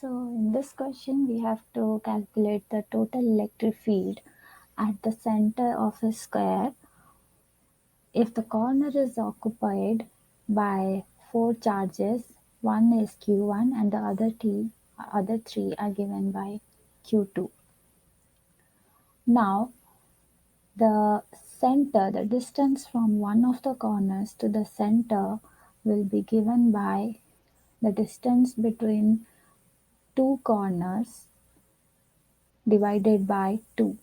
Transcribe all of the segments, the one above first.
So in this question, we have to calculate the total electric field at the center of a square if the corner is occupied by four charges. One is Q1 and the other three are given by Q2. Now the distance from one of the corners to the center will be given by the distance between two corners divided by 2.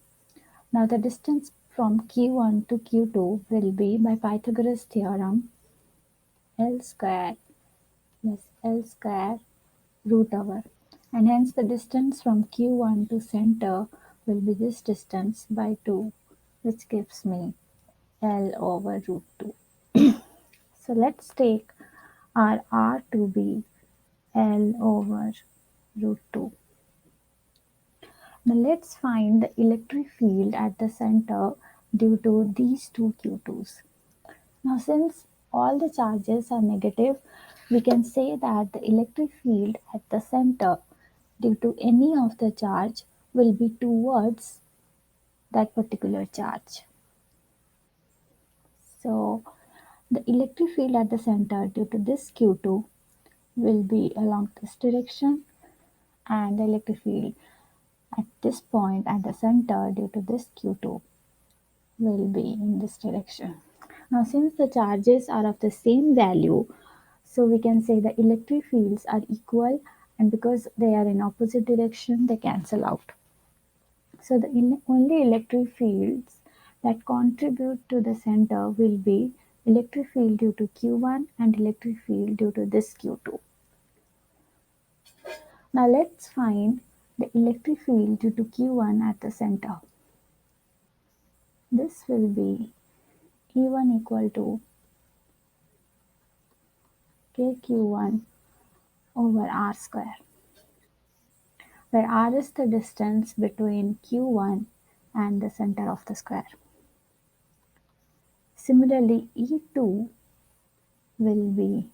Now the distance from Q1 to Q2 will be, by Pythagoras theorem, L square plus L square root over, and hence the distance from Q1 to center will be this distance by 2, which gives me L over root 2. So let's take our R to be L over root 2. Now let's find the electric field at the center due to these two Q2s. Now since all the charges are negative, we can say that the electric field at the center due to any of the charge will be towards that particular charge. So the electric field at the center due to this Q2 will be along this direction, and the electric field at this point at the center due to this Q2 will be in this direction. Now since the charges are of the same value, so we can say the electric fields are equal, and because they are in opposite direction, they cancel out. So the only electric fields that contribute to the center will be electric field due to Q1 and electric field due to this Q2. Now let's find the electric field due to Q1 at the center. This will be E1 equal to KQ1 over R square, where R is the distance between Q1 and the center of the square. Similarly, E2 will be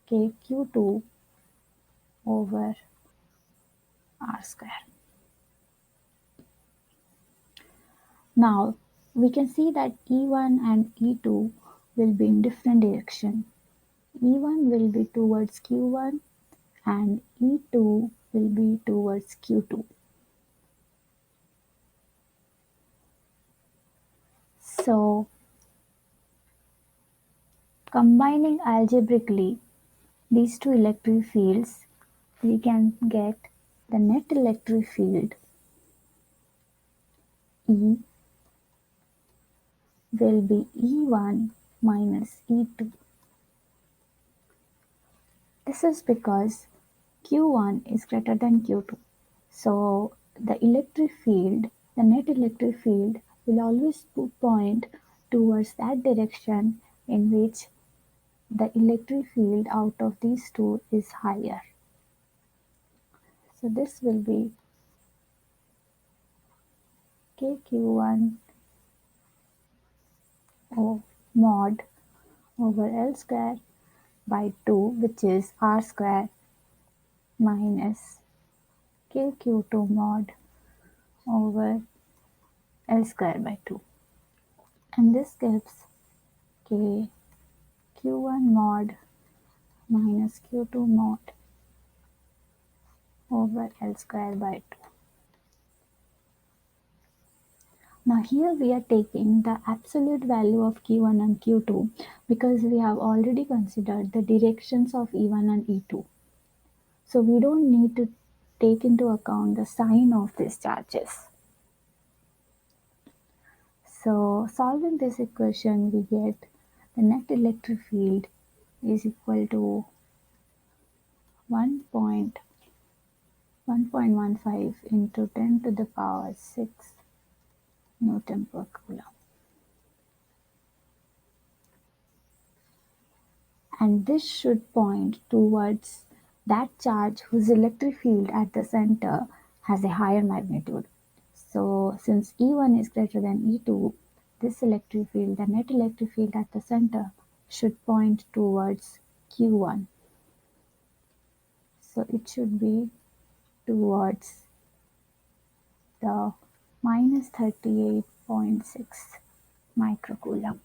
KQ2 over R square. Now we can see that E1 and E2 will be in different direction. E1 will be towards Q1 and E2 will be towards Q2. So combining algebraically these two electric fields, we can get the net electric field E will be E1 minus E2. This is because Q1 is greater than Q2. So the net electric field will always point towards that direction in which the electric field out of these two is higher. So this will be KQ1 mod over L square by 2, which is R square, minus KQ2 mod over L square by 2. And this gives KQ1 mod minus Q2 mod over L square by 2. Now here we are taking the absolute value of Q1 and Q2 because we have already considered the directions of E1 and E2. So we don't need to take into account the sign of these charges. So solving this equation, we get the net electric field is equal to 1.15 into 10 to the power 6 Newton per coulomb. And this should point towards that charge whose electric field at the center has a higher magnitude. So since E1 is greater than E2, this electric field, the net electric field at the center, should point towards Q1. So it should be towards the minus 38.6 microcoulomb.